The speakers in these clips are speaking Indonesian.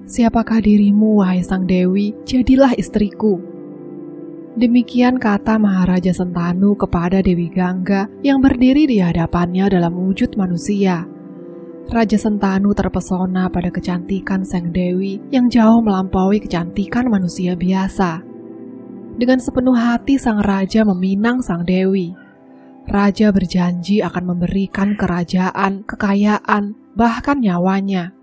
Siapakah dirimu, wahai Sang Dewi? Jadilah istriku. Demikian kata Maharaja Sentanu kepada Dewi Gangga yang berdiri di hadapannya dalam wujud manusia. Raja Sentanu terpesona pada kecantikan Sang Dewi yang jauh melampaui kecantikan manusia biasa. Dengan sepenuh hati sang raja meminang Sang Dewi. Raja berjanji akan memberikan kerajaan, kekayaan, bahkan nyawanya.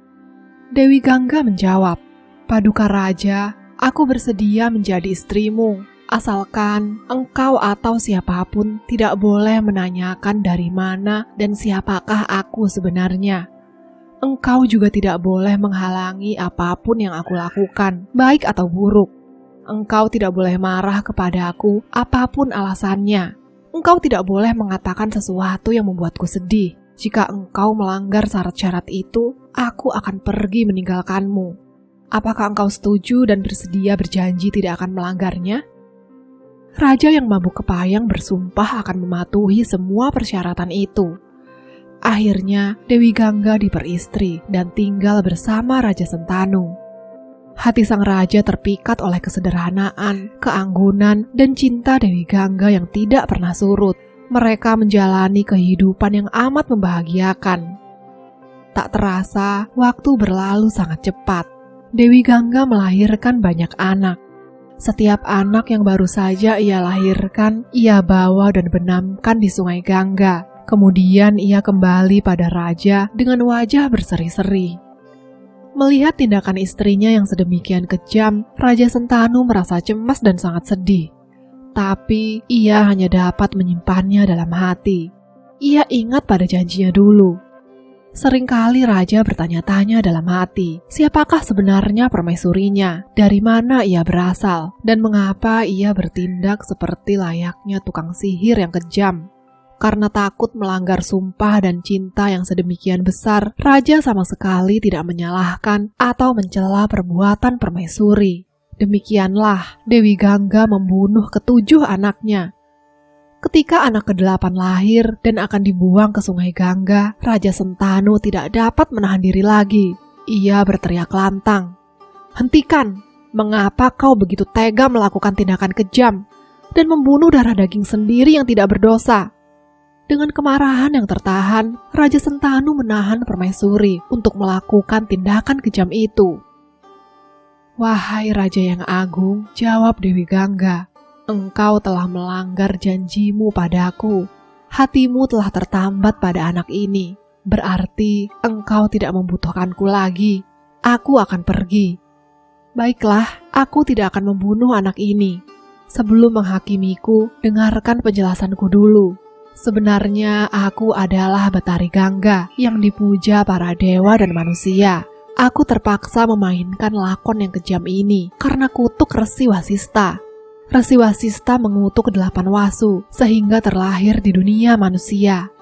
Dewi Gangga menjawab, "Paduka Raja, aku bersedia menjadi istrimu, asalkan engkau atau siapapun tidak boleh menanyakan dari mana dan siapakah aku sebenarnya. Engkau juga tidak boleh menghalangi apapun yang aku lakukan, baik atau buruk. Engkau tidak boleh marah kepadaku apapun alasannya. Engkau tidak boleh mengatakan sesuatu yang membuatku sedih. Jika engkau melanggar syarat-syarat itu, aku akan pergi meninggalkanmu. Apakah engkau setuju dan bersedia berjanji tidak akan melanggarnya?" Raja yang mabuk kepayang bersumpah akan mematuhi semua persyaratan itu. Akhirnya, Dewi Gangga diperistri dan tinggal bersama Raja Sentanu. Hati sang raja terpikat oleh kesederhanaan, keanggunan, dan cinta Dewi Gangga yang tidak pernah surut. Mereka menjalani kehidupan yang amat membahagiakan. Tak terasa, waktu berlalu sangat cepat. Dewi Gangga melahirkan banyak anak. Setiap anak yang baru saja ia lahirkan, ia bawa dan benamkan di Sungai Gangga. Kemudian ia kembali pada raja dengan wajah berseri-seri. Melihat tindakan istrinya yang sedemikian kejam, Raja Sentanu merasa cemas dan sangat sedih. Tapi ia hanya dapat menyimpannya dalam hati. Ia ingat pada janjinya dulu. Seringkali raja bertanya-tanya dalam hati, siapakah sebenarnya permaisurinya, dari mana ia berasal, dan mengapa ia bertindak seperti layaknya tukang sihir yang kejam. Karena takut melanggar sumpah dan cinta yang sedemikian besar, raja sama sekali tidak menyalahkan atau mencela perbuatan permaisuri. Demikianlah Dewi Gangga membunuh ke-7 anaknya. Ketika anak ke-8 lahir dan akan dibuang ke Sungai Gangga, Raja Sentanu tidak dapat menahan diri lagi. Ia berteriak lantang, "Hentikan! Mengapa kau begitu tega melakukan tindakan kejam dan membunuh darah daging sendiri yang tidak berdosa?" Dengan kemarahan yang tertahan, Raja Sentanu menahan permaisuri untuk melakukan tindakan kejam itu. "Wahai Raja yang agung," jawab Dewi Gangga, "engkau telah melanggar janjimu padaku. Hatimu telah tertambat pada anak ini. Berarti engkau tidak membutuhkanku lagi. Aku akan pergi. Baiklah, aku tidak akan membunuh anak ini. Sebelum menghakimiku, dengarkan penjelasanku dulu. Sebenarnya aku adalah Batari Gangga yang dipuja para dewa dan manusia. Aku terpaksa memainkan lakon yang kejam ini karena kutuk Resi Wasista. Resi Wasista mengutuk 8 wasu sehingga terlahir di dunia manusia.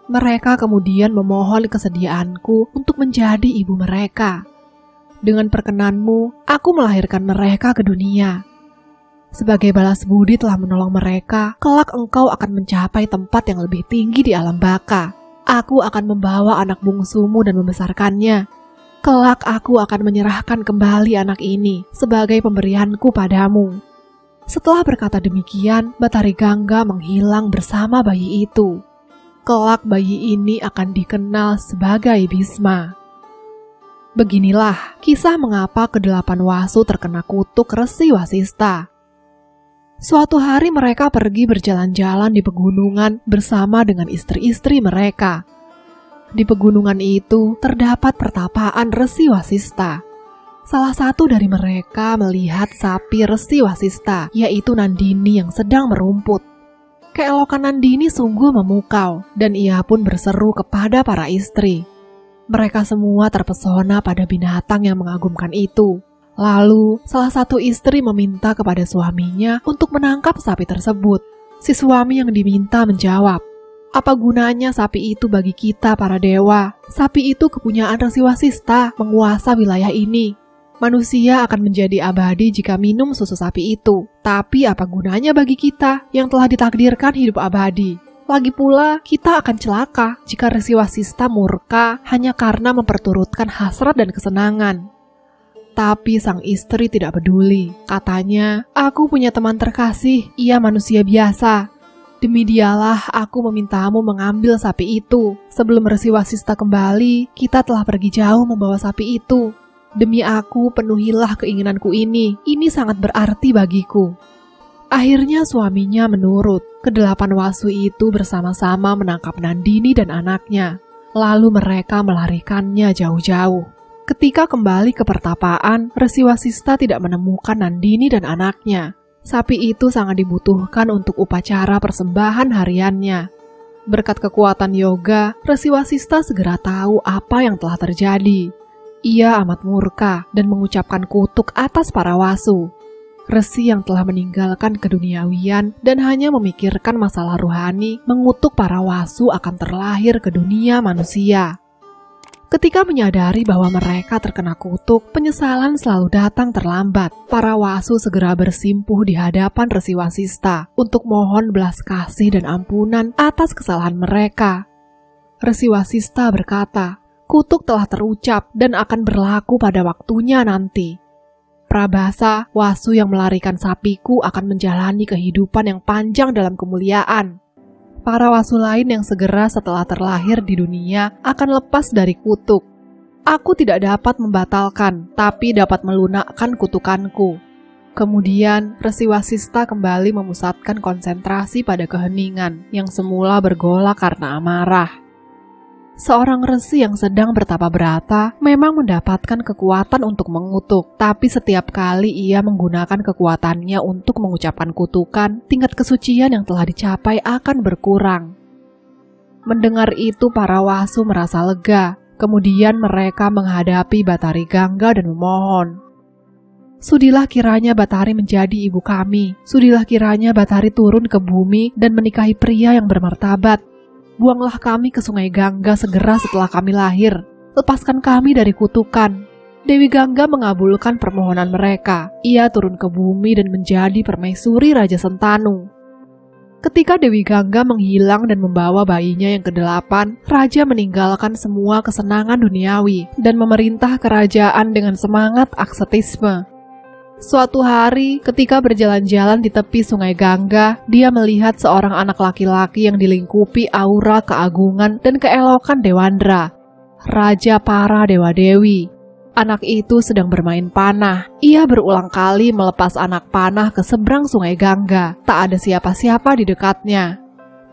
Mereka kemudian memohon kesediaanku untuk menjadi ibu mereka. Dengan perkenanmu, aku melahirkan mereka ke dunia. Sebagai balas budi telah menolong mereka, kelak engkau akan mencapai tempat yang lebih tinggi di alam baka. Aku akan membawa anak bungsumu dan membesarkannya. Kelak aku akan menyerahkan kembali anak ini sebagai pemberianku padamu." Setelah berkata demikian, Batari Gangga menghilang bersama bayi itu. Kelak bayi ini akan dikenal sebagai Bisma. Beginilah kisah mengapa ke-8 wasu terkena kutuk Resi Wasista. Suatu hari mereka pergi berjalan-jalan di pegunungan bersama dengan istri-istri mereka. Di pegunungan itu terdapat pertapaan Resi Wasista. Salah satu dari mereka melihat sapi Resi Wasista, yaitu Nandini yang sedang merumput. Keelokan Nandini sungguh memukau, dan ia pun berseru kepada para istri. Mereka semua terpesona pada binatang yang mengagumkan itu. Lalu, salah satu istri meminta kepada suaminya untuk menangkap sapi tersebut. Si suami yang diminta menjawab, Apa gunanya sapi itu bagi kita para dewa? Sapi itu kepunyaan Resi Wasista, menguasa wilayah ini. Manusia akan menjadi abadi jika minum susu sapi itu. Tapi apa gunanya bagi kita yang telah ditakdirkan hidup abadi? Lagi pula, kita akan celaka jika Resi Wasista murka hanya karena memperturutkan hasrat dan kesenangan. Tapi sang istri tidak peduli. Katanya, aku punya teman terkasih, ia manusia biasa. Demi dialah aku memintamu mengambil sapi itu. Sebelum Resi Wasista kembali, kita telah pergi jauh membawa sapi itu. Demi aku, penuhilah keinginanku ini. Ini sangat berarti bagiku. Akhirnya suaminya menurut. Kedelapan wasu itu bersama-sama menangkap Nandini dan anaknya. Lalu mereka melarikannya jauh-jauh. Ketika kembali ke pertapaan, Resi Wasista tidak menemukan Nandini dan anaknya. Sapi itu sangat dibutuhkan untuk upacara persembahan hariannya. Berkat kekuatan yoga, Resi Wasista segera tahu apa yang telah terjadi. Ia amat murka dan mengucapkan kutuk atas para wasu. Resi yang telah meninggalkan keduniawian dan hanya memikirkan masalah rohani mengutuk para wasu akan terlahir ke dunia manusia. Ketika menyadari bahwa mereka terkena kutuk, penyesalan selalu datang terlambat. Para wasu segera bersimpuh di hadapan Resi Wasista untuk mohon belas kasih dan ampunan atas kesalahan mereka. Resi Wasista berkata, kutuk telah terucap dan akan berlaku pada waktunya nanti. Prabasa, wasu yang melarikan sapiku akan menjalani kehidupan yang panjang dalam kemuliaan. Para wasu lain yang segera setelah terlahir di dunia akan lepas dari kutuk. Aku tidak dapat membatalkan, tapi dapat melunakkan kutukanku. Kemudian, Resi Wasista kembali memusatkan konsentrasi pada keheningan yang semula bergolak karena amarah. Seorang resi yang sedang bertapa brata memang mendapatkan kekuatan untuk mengutuk, tapi setiap kali ia menggunakan kekuatannya untuk mengucapkan kutukan, tingkat kesucian yang telah dicapai akan berkurang. Mendengar itu, para wasu merasa lega. Kemudian mereka menghadapi Batari Gangga dan memohon, sudilah kiranya Batari menjadi ibu kami. Sudilah kiranya Batari turun ke bumi dan menikahi pria yang bermartabat. Buanglah kami ke Sungai Gangga segera setelah kami lahir. Lepaskan kami dari kutukan. Dewi Gangga mengabulkan permohonan mereka. Ia turun ke bumi dan menjadi permaisuri Raja Sentanu. Ketika Dewi Gangga menghilang dan membawa bayinya yang ke-8, Raja meninggalkan semua kesenangan duniawi dan memerintah kerajaan dengan semangat aksetisme. Suatu hari, ketika berjalan-jalan di tepi Sungai Gangga, dia melihat seorang anak laki-laki yang dilingkupi aura keagungan dan keelokan Dewandra, Raja para Dewa-Dewi. Anak itu sedang bermain panah. Ia berulang kali melepas anak panah ke seberang Sungai Gangga. Tak ada siapa-siapa di dekatnya.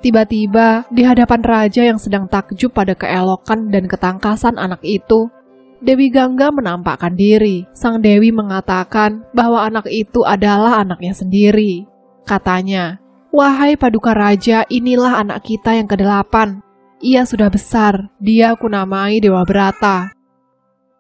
Tiba-tiba, di hadapan raja yang sedang takjub pada keelokan dan ketangkasan anak itu, Dewi Gangga menampakkan diri. Sang Dewi mengatakan bahwa anak itu adalah anaknya sendiri. Katanya, wahai Paduka Raja, inilah anak kita yang ke-8. Ia sudah besar, dia kunamai Dewa Brata.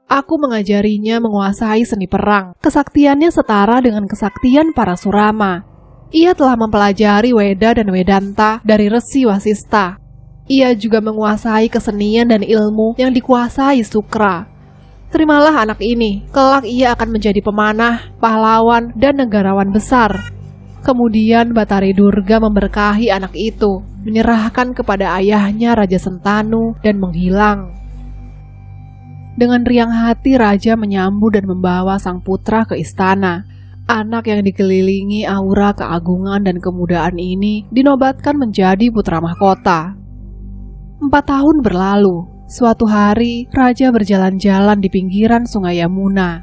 Aku mengajarinya menguasai seni perang. Kesaktiannya setara dengan kesaktian para Surama. Ia telah mempelajari Weda dan Wedanta dari Resi Wasista. Ia juga menguasai kesenian dan ilmu yang dikuasai Sukra. Terimalah anak ini, kelak ia akan menjadi pemanah, pahlawan, dan negarawan besar. Kemudian Batari Durga memberkahi anak itu, menyerahkan kepada ayahnya Raja Sentanu, dan menghilang. Dengan riang hati Raja menyambut dan membawa sang putra ke istana. Anak yang dikelilingi aura keagungan dan kemudaan ini dinobatkan menjadi putra mahkota. 4 tahun berlalu. Suatu hari, Raja berjalan-jalan di pinggiran Sungai Yamuna.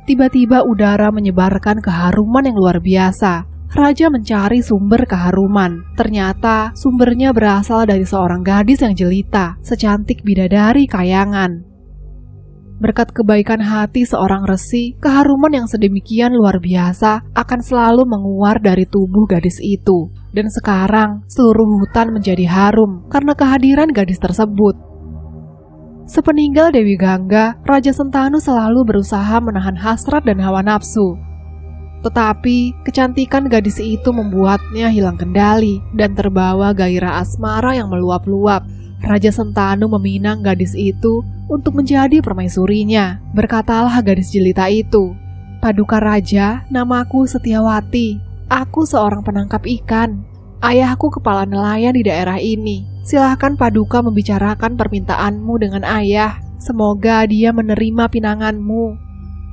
Tiba-tiba udara menyebarkan keharuman yang luar biasa. Raja mencari sumber keharuman. Ternyata sumbernya berasal dari seorang gadis yang jelita, secantik bidadari kayangan. Berkat kebaikan hati seorang resi, keharuman yang sedemikian luar biasa akan selalu menguar dari tubuh gadis itu. Dan sekarang, seluruh hutan menjadi harum karena kehadiran gadis tersebut. Sepeninggal Dewi Gangga, Raja Sentanu selalu berusaha menahan hasrat dan hawa nafsu. Tetapi kecantikan gadis itu membuatnya hilang kendali dan terbawa gairah asmara yang meluap-luap. Raja Sentanu meminang gadis itu untuk menjadi permaisurinya. Berkatalah gadis jelita itu, "Paduka Raja, namaku Setiawati. Aku seorang penangkap ikan. Ayahku kepala nelayan di daerah ini. Silahkan Paduka membicarakan permintaanmu dengan ayah. Semoga dia menerima pinanganmu."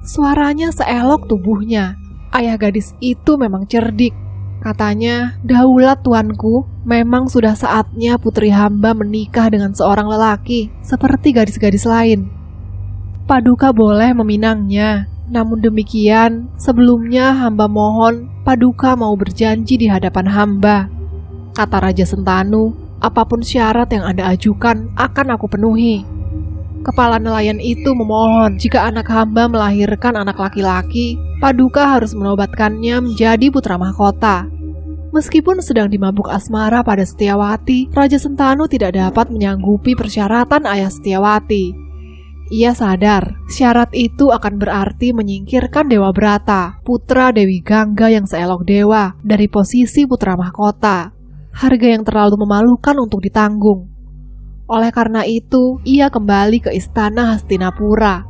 Suaranya seelok tubuhnya. Ayah gadis itu memang cerdik. Katanya, "Daulat tuanku, memang sudah saatnya putri hamba menikah dengan seorang lelaki seperti gadis-gadis lain. Paduka boleh meminangnya. Namun demikian, sebelumnya hamba mohon Paduka mau berjanji di hadapan hamba." Kata Raja Sentanu, "Apapun syarat yang Anda ajukan akan aku penuhi." Kepala nelayan itu memohon jika anak hamba melahirkan anak laki-laki, Paduka harus menobatkannya menjadi putra mahkota. Meskipun sedang dimabuk asmara pada Setiawati, Raja Sentanu tidak dapat menyanggupi persyaratan ayah Setiawati. Ia sadar syarat itu akan berarti menyingkirkan Dewa Brata, putra Dewi Gangga yang seelok dewa, dari posisi putra mahkota. Harga yang terlalu memalukan untuk ditanggung. Oleh karena itu, ia kembali ke istana Hastinapura.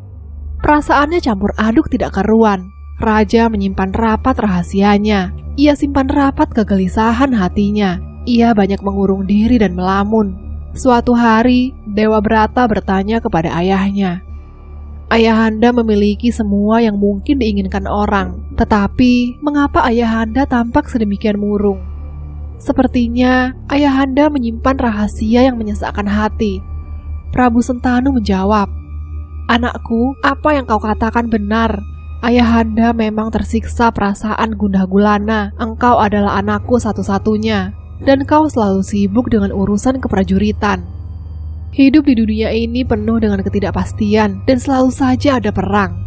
Perasaannya campur aduk tidak karuan. Raja menyimpan rapat rahasianya. Ia simpan rapat kegelisahan hatinya. Ia banyak mengurung diri dan melamun. Suatu hari, Dewa Brata bertanya kepada ayahnya, "Ayahanda memiliki semua yang mungkin diinginkan orang, tetapi mengapa ayahanda tampak sedemikian murung? Sepertinya ayahanda menyimpan rahasia yang menyesakkan hati." Prabu Sentanu menjawab, "Anakku, apa yang kau katakan benar. Ayahanda memang tersiksa perasaan gundah gulana. Engkau adalah anakku satu-satunya, dan kau selalu sibuk dengan urusan keprajuritan. Hidup di dunia ini penuh dengan ketidakpastian, dan selalu saja ada perang.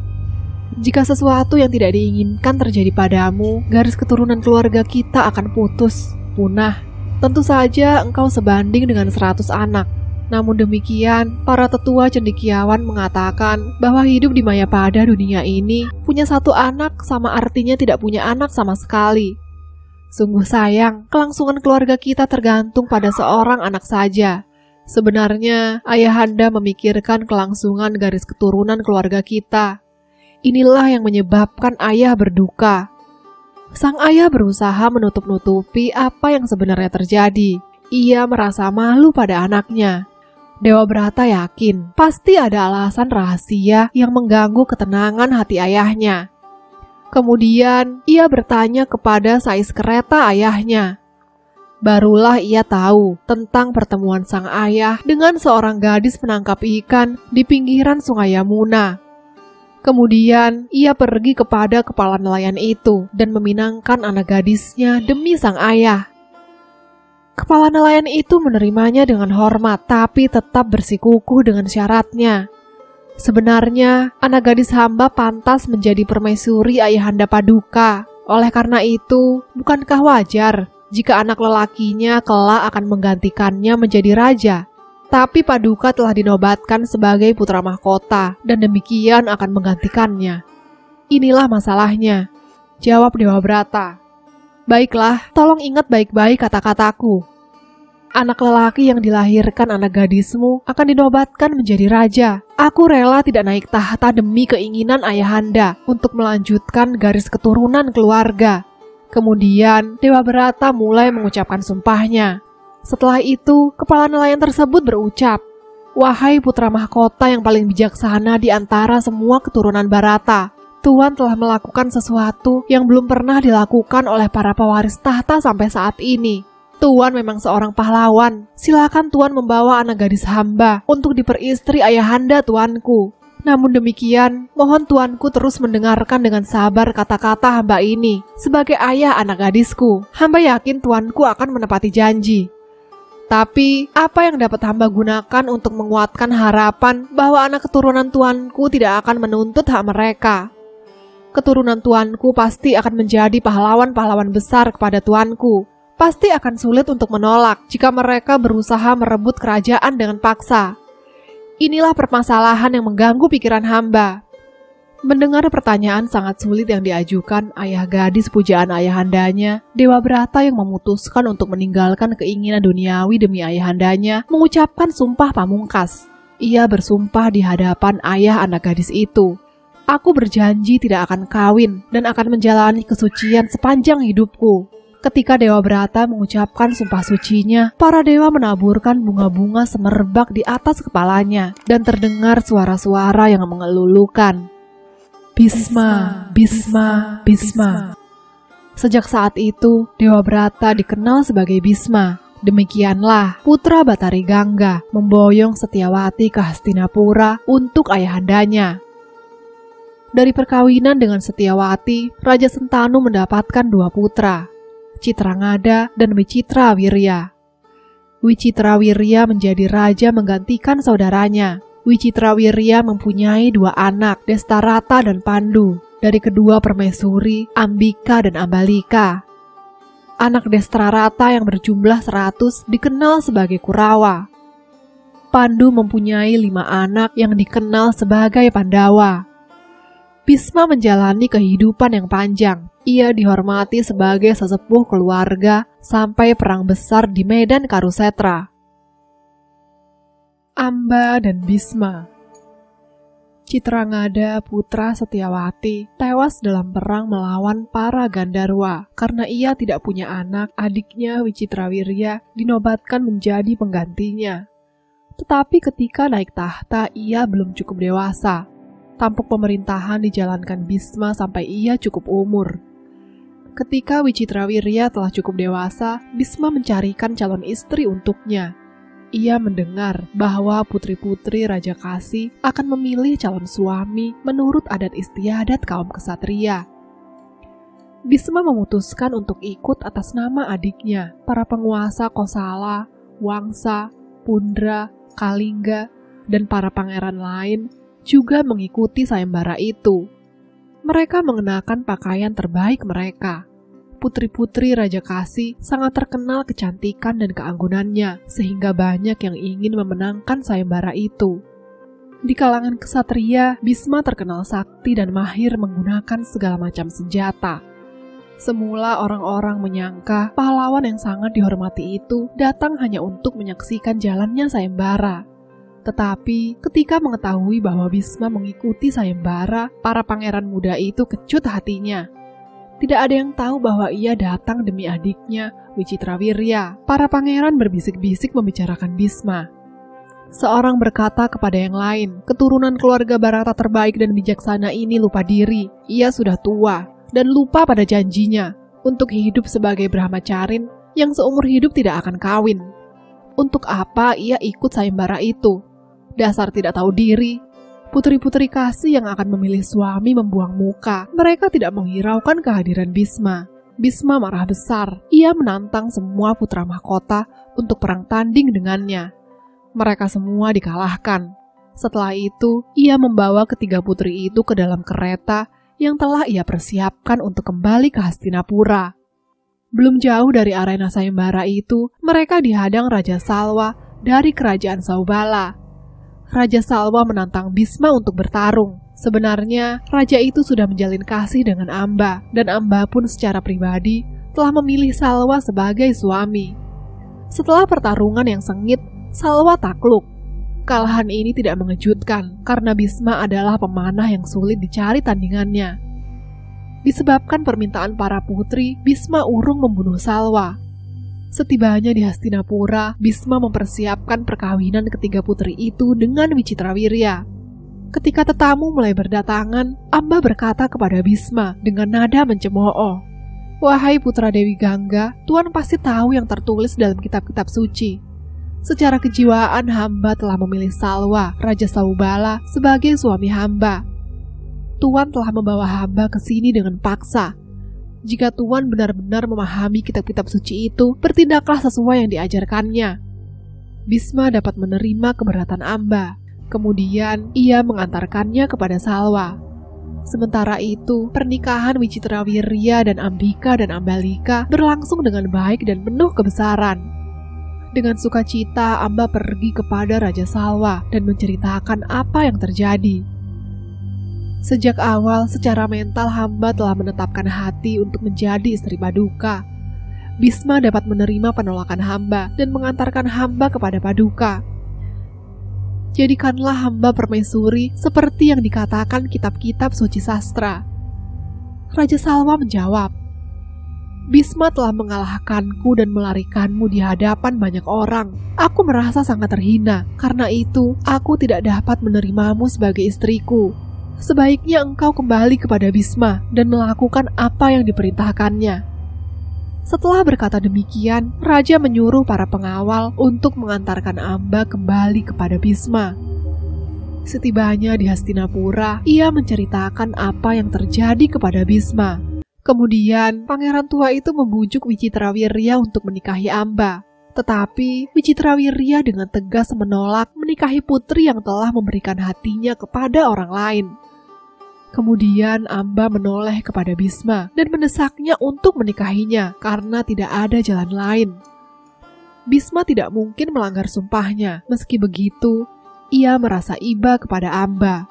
Jika sesuatu yang tidak diinginkan terjadi padamu, garis keturunan keluarga kita akan putus, punah. Tentu saja engkau sebanding dengan 100 anak. Namun demikian, para tetua cendekiawan mengatakan bahwa hidup di Mayapada dunia ini punya satu anak sama artinya tidak punya anak sama sekali. Sungguh sayang, kelangsungan keluarga kita tergantung pada seorang anak saja. Sebenarnya, ayahanda memikirkan kelangsungan garis keturunan keluarga kita. Inilah yang menyebabkan ayah berduka." Sang ayah berusaha menutup-nutupi apa yang sebenarnya terjadi. Ia merasa malu pada anaknya. Dewa Brata yakin pasti ada alasan rahasia yang mengganggu ketenangan hati ayahnya. Kemudian ia bertanya kepada sais kereta ayahnya. Barulah ia tahu tentang pertemuan sang ayah dengan seorang gadis penangkap ikan di pinggiran Sungai Yamuna. Kemudian ia pergi kepada kepala nelayan itu dan meminangkan anak gadisnya demi sang ayah. Kepala nelayan itu menerimanya dengan hormat, tapi tetap bersikukuh dengan syaratnya. Sebenarnya, anak gadis hamba pantas menjadi permaisuri ayahanda Paduka. Oleh karena itu, bukankah wajar jika anak lelakinya kelak akan menggantikannya menjadi raja? Tapi Paduka telah dinobatkan sebagai putra mahkota, dan demikian akan menggantikannya. Inilah masalahnya, jawab Dewa Brata. Baiklah, tolong ingat baik-baik kata-kataku. Anak lelaki yang dilahirkan anak gadismu akan dinobatkan menjadi raja. Aku rela tidak naik tahta demi keinginan ayahanda untuk melanjutkan garis keturunan keluarga. Kemudian, Dewa Brata mulai mengucapkan sumpahnya. Setelah itu, kepala nelayan tersebut berucap, "Wahai putra mahkota yang paling bijaksana di antara semua keturunan Barata, Tuan telah melakukan sesuatu yang belum pernah dilakukan oleh para pewaris tahta sampai saat ini. Tuan memang seorang pahlawan. Silakan Tuan membawa anak gadis hamba untuk diperistri ayahanda tuanku. Namun demikian, mohon tuanku terus mendengarkan dengan sabar kata-kata hamba ini. Sebagai ayah anak gadisku, hamba yakin tuanku akan menepati janji. Tapi, apa yang dapat hamba gunakan untuk menguatkan harapan bahwa anak keturunan tuanku tidak akan menuntut hak mereka? Keturunan tuanku pasti akan menjadi pahlawan-pahlawan besar kepada tuanku. Pasti akan sulit untuk menolak jika mereka berusaha merebut kerajaan dengan paksa. Inilah permasalahan yang mengganggu pikiran hamba." Mendengar pertanyaan sangat sulit yang diajukan ayah gadis pujaan ayahandanya, Dewa Brata yang memutuskan untuk meninggalkan keinginan duniawi demi ayahandanya mengucapkan sumpah pamungkas. Ia bersumpah di hadapan ayah anak gadis itu. Aku berjanji tidak akan kawin dan akan menjalani kesucian sepanjang hidupku. Ketika Dewa Brata mengucapkan sumpah sucinya, para dewa menaburkan bunga-bunga semerbak di atas kepalanya dan terdengar suara-suara yang mengelulukan. Bisma, Bisma, Bisma. Sejak saat itu, Dewa Brata dikenal sebagai Bisma. Demikianlah putra Batari Gangga memboyong Setyawati ke Hastinapura untuk ayahandanya. Dari perkawinan dengan Setyawati, Raja Sentanu mendapatkan 2 putra, Citrangada dan Wicitrawirya. Wicitrawirya menjadi raja menggantikan saudaranya. Wicitrawirya mempunyai 2 anak, Destarata dan Pandu, dari kedua permaisuri, Ambika dan Ambalika. Anak Destarata yang berjumlah 100 dikenal sebagai Kurawa. Pandu mempunyai 5 anak yang dikenal sebagai Pandawa. Bisma menjalani kehidupan yang panjang. Ia dihormati sebagai sesepuh keluarga sampai perang besar di medan Kurusetra. Amba dan Bisma. Citrangada, putra Setyawati, tewas dalam perang melawan para Gandarwa. Karena ia tidak punya anak, adiknya Wicitrawirya dinobatkan menjadi penggantinya. Tetapi ketika naik tahta, ia belum cukup dewasa. Tampuk pemerintahan dijalankan Bisma sampai ia cukup umur. Ketika Wicitrawirya telah cukup dewasa, Bisma mencarikan calon istri untuknya. Ia mendengar bahwa putri-putri Raja Kasi akan memilih calon suami menurut adat istiadat kaum ksatria. Bisma memutuskan untuk ikut atas nama adiknya. Para penguasa Kosala, Wangsa, Pundra, Kalingga, dan para pangeran lain juga mengikuti sayembara itu. Mereka mengenakan pakaian terbaik mereka. Putri-putri Raja Kasi sangat terkenal kecantikan dan keanggunannya, sehingga banyak yang ingin memenangkan sayembara itu. Di kalangan ksatria, Bisma terkenal sakti dan mahir menggunakan segala macam senjata. Semula orang-orang menyangka pahlawan yang sangat dihormati itu datang hanya untuk menyaksikan jalannya sayembara. Tetapi ketika mengetahui bahwa Bisma mengikuti sayembara, para pangeran muda itu kecut hatinya. Tidak ada yang tahu bahwa ia datang demi adiknya, Wicitrawirya. Para pangeran berbisik-bisik membicarakan Bisma. Seorang berkata kepada yang lain, keturunan keluarga Barata terbaik dan bijaksana ini lupa diri. Ia sudah tua dan lupa pada janjinya untuk hidup sebagai Brahmacarin yang seumur hidup tidak akan kawin. Untuk apa ia ikut sayembara itu? Dasar tidak tahu diri. Putri-putri Kasi yang akan memilih suami membuang muka. Mereka tidak menghiraukan kehadiran Bisma. Bisma marah besar. Ia menantang semua putra mahkota untuk perang tanding dengannya. Mereka semua dikalahkan. Setelah itu, ia membawa ketiga putri itu ke dalam kereta yang telah ia persiapkan untuk kembali ke Hastinapura. Belum jauh dari arena sayembara itu, mereka dihadang Raja Salwa dari kerajaan Saubala. Raja Salwa menantang Bisma untuk bertarung. Sebenarnya, raja itu sudah menjalin kasih dengan Amba, dan Amba pun secara pribadi telah memilih Salwa sebagai suami. Setelah pertarungan yang sengit, Salwa takluk. Kekalahan ini tidak mengejutkan, karena Bisma adalah pemanah yang sulit dicari tandingannya. Disebabkan permintaan para putri, Bisma urung membunuh Salwa. Setibanya di Hastinapura, Bisma mempersiapkan perkawinan ketiga putri itu dengan Wicitrawirya. Ketika tetamu mulai berdatangan, Amba berkata kepada Bisma dengan nada mencemooh, "Wahai putra Dewi Gangga, Tuan pasti tahu yang tertulis dalam kitab-kitab suci. Secara kejiwaan hamba telah memilih Salwa, Raja Saubala, sebagai suami hamba. Tuan telah membawa hamba ke sini dengan paksa. Jika Tuan benar-benar memahami kitab-kitab suci itu, bertindaklah sesuai yang diajarkannya." Bisma dapat menerima keberatan Amba. Kemudian, ia mengantarkannya kepada Salwa. Sementara itu, pernikahan Wicitrawirya dan Ambika dan Ambalika berlangsung dengan baik dan penuh kebesaran. Dengan sukacita, Amba pergi kepada Raja Salwa dan menceritakan apa yang terjadi. Sejak awal, secara mental hamba telah menetapkan hati untuk menjadi istri Paduka. Bisma dapat menerima penolakan hamba dan mengantarkan hamba kepada Paduka. Jadikanlah hamba permaisuri seperti yang dikatakan kitab-kitab suci sastra. Raja Salwa menjawab, Bisma telah mengalahkanku dan melarikanmu di hadapan banyak orang. Aku merasa sangat terhina, karena itu aku tidak dapat menerimamu sebagai istriku. Sebaiknya engkau kembali kepada Bisma dan melakukan apa yang diperintahkannya. Setelah berkata demikian, raja menyuruh para pengawal untuk mengantarkan Amba kembali kepada Bisma. Setibanya di Hastinapura, ia menceritakan apa yang terjadi kepada Bisma. Kemudian, pangeran tua itu membujuk Wicitrawirya untuk menikahi Amba. Tetapi Wicitrawirya dengan tegas menolak menikahi putri yang telah memberikan hatinya kepada orang lain. Kemudian Amba menoleh kepada Bisma dan mendesaknya untuk menikahinya karena tidak ada jalan lain. Bisma tidak mungkin melanggar sumpahnya. Meski begitu, ia merasa iba kepada Amba.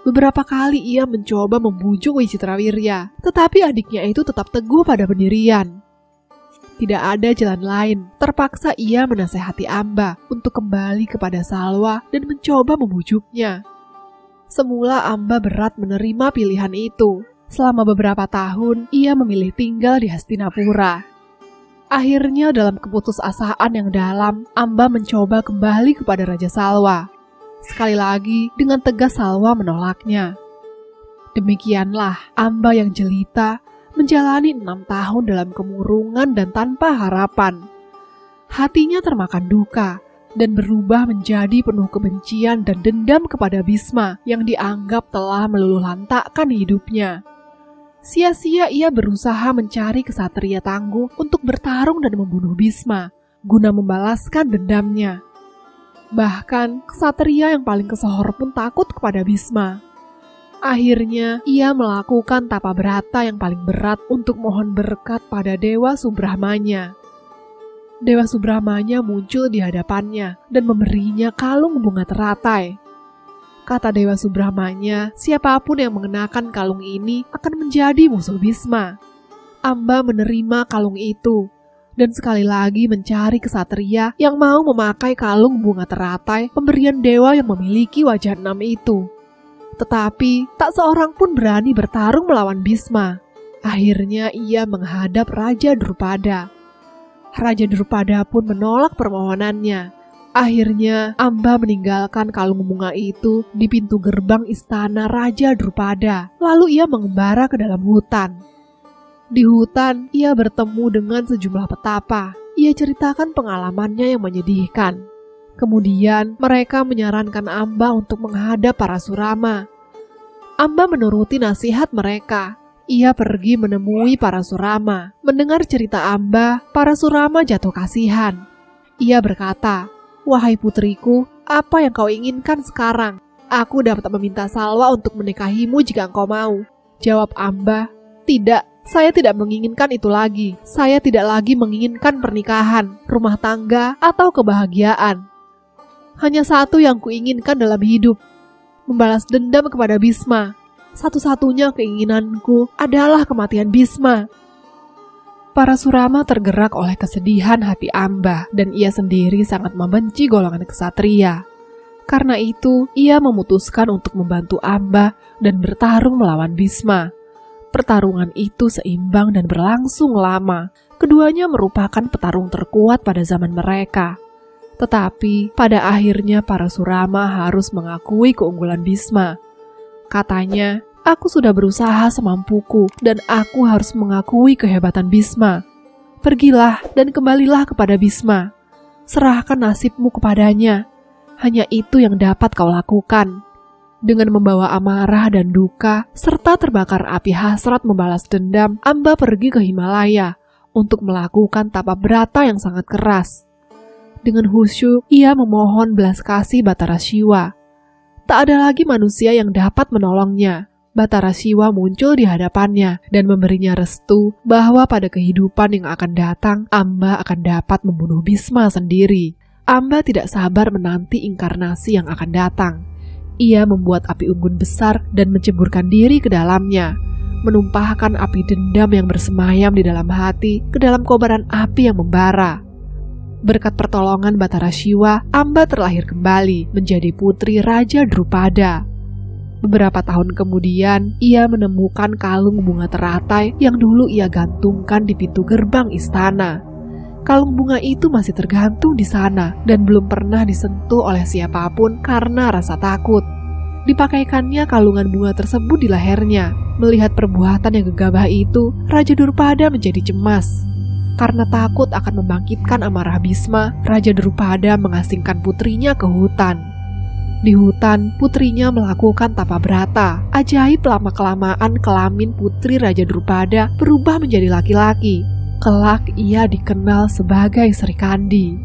Beberapa kali ia mencoba membujuk Wicitrawirya, tetapi adiknya itu tetap teguh pada pendirian. Tidak ada jalan lain, terpaksa ia menasehati Amba untuk kembali kepada Salwa dan mencoba membujuknya. Semula Amba berat menerima pilihan itu. Selama beberapa tahun, ia memilih tinggal di Hastinapura. Akhirnya dalam keputusasaan yang dalam, Amba mencoba kembali kepada Raja Salwa. Sekali lagi, dengan tegas Salwa menolaknya. Demikianlah Amba yang jelita menjalani 6 tahun dalam kemurungan dan tanpa harapan. Hatinya termakan duka dan berubah menjadi penuh kebencian dan dendam kepada Bisma yang dianggap telah meluluhlantakkan hidupnya. Sia-sia ia berusaha mencari kesatria tangguh untuk bertarung dan membunuh Bisma, guna membalaskan dendamnya. Bahkan, kesatria yang paling kesohor pun takut kepada Bisma. Akhirnya, ia melakukan tapa berata yang paling berat untuk mohon berkat pada Dewa Subramanya. Dewa Subramanya muncul di hadapannya dan memberinya kalung bunga teratai. Kata Dewa Subramanya, siapapun yang mengenakan kalung ini akan menjadi musuh Bisma. Amba menerima kalung itu dan sekali lagi mencari kesatria yang mau memakai kalung bunga teratai pemberian dewa yang memiliki wajah 6 itu. Tetapi tak seorang pun berani bertarung melawan Bisma. Akhirnya ia menghadap Raja Drupada. Raja Drupada pun menolak permohonannya. Akhirnya Amba meninggalkan kalung bunga itu di pintu gerbang istana Raja Drupada. Lalu ia mengembara ke dalam hutan. Di hutan, ia bertemu dengan sejumlah petapa. Ia ceritakan pengalamannya yang menyedihkan. Kemudian mereka menyarankan Amba untuk menghadap para Surama. Amba menuruti nasihat mereka. Ia pergi menemui para Surama. Mendengar cerita Amba, para Surama jatuh kasihan. Ia berkata, "Wahai putriku, apa yang kau inginkan sekarang? Aku dapat meminta Salwa untuk menikahimu jika engkau mau." Jawab Amba, "Tidak, saya tidak menginginkan itu lagi. Saya tidak lagi menginginkan pernikahan, rumah tangga, atau kebahagiaan. Hanya satu yang kuinginkan dalam hidup, membalas dendam kepada Bisma. Satu-satunya keinginanku adalah kematian Bisma." Para Surama tergerak oleh kesedihan hati Amba dan ia sendiri sangat membenci golongan kesatria. Karena itu, ia memutuskan untuk membantu Amba dan bertarung melawan Bisma. Pertarungan itu seimbang dan berlangsung lama. Keduanya merupakan petarung terkuat pada zaman mereka. Tetapi pada akhirnya para Surama harus mengakui keunggulan Bisma. Katanya, "Aku sudah berusaha semampuku dan aku harus mengakui kehebatan Bisma. Pergilah dan kembalilah kepada Bisma. Serahkan nasibmu kepadanya. Hanya itu yang dapat kau lakukan." Dengan membawa amarah dan duka, serta terbakar api hasrat membalas dendam, Amba pergi ke Himalaya untuk melakukan tapa berata yang sangat keras. Dengan khusyuk, ia memohon belas kasih Batara Siwa. Tak ada lagi manusia yang dapat menolongnya. Batara Siwa muncul di hadapannya dan memberinya restu bahwa pada kehidupan yang akan datang, Amba akan dapat membunuh Bisma sendiri. Amba tidak sabar menanti inkarnasi yang akan datang. Ia membuat api unggun besar dan menceburkan diri ke dalamnya, menumpahkan api dendam yang bersemayam di dalam hati ke dalam kobaran api yang membara. Berkat pertolongan Batara Siwa, Amba terlahir kembali menjadi putri Raja Drupada. Beberapa tahun kemudian, ia menemukan kalung bunga teratai yang dulu ia gantungkan di pintu gerbang istana. Kalung bunga itu masih tergantung di sana dan belum pernah disentuh oleh siapapun karena rasa takut. Dipakaikannya kalungan bunga tersebut di lehernya. Melihat perbuatan yang gegabah itu, Raja Drupada menjadi cemas. Karena takut akan membangkitkan amarah Bisma, Raja Drupada mengasingkan putrinya ke hutan. Di hutan, putrinya melakukan tapa brata. Ajaib lama-kelamaan kelamin putri Raja Drupada berubah menjadi laki-laki. Kelak ia dikenal sebagai Sri Kandi.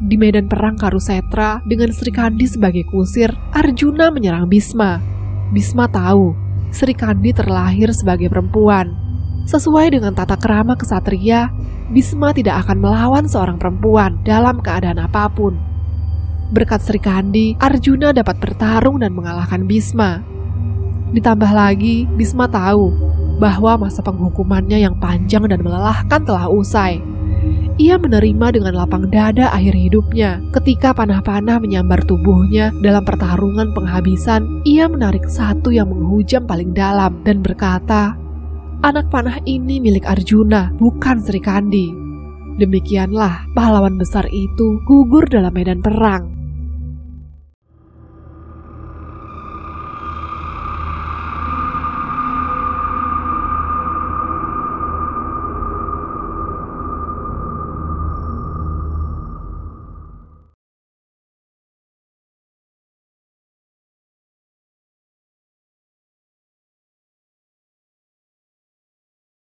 Di medan perang Kurukshetra dengan Sri Kandi sebagai kusir, Arjuna menyerang Bisma. Bisma tahu Sri Kandi terlahir sebagai perempuan. Sesuai dengan tata krama kesatria, Bisma tidak akan melawan seorang perempuan dalam keadaan apapun. Berkat Sri Kandi, Arjuna dapat bertarung dan mengalahkan Bisma. Ditambah lagi, Bisma tahu bahwa masa penghukumannya yang panjang dan melelahkan telah usai. Ia menerima dengan lapang dada akhir hidupnya. Ketika panah-panah menyambar tubuhnya dalam pertarungan penghabisan, ia menarik satu yang menghujam paling dalam dan berkata, "Anak panah ini milik Arjuna, bukan Sri Kandi." Demikianlah pahlawan besar itu gugur dalam medan perang.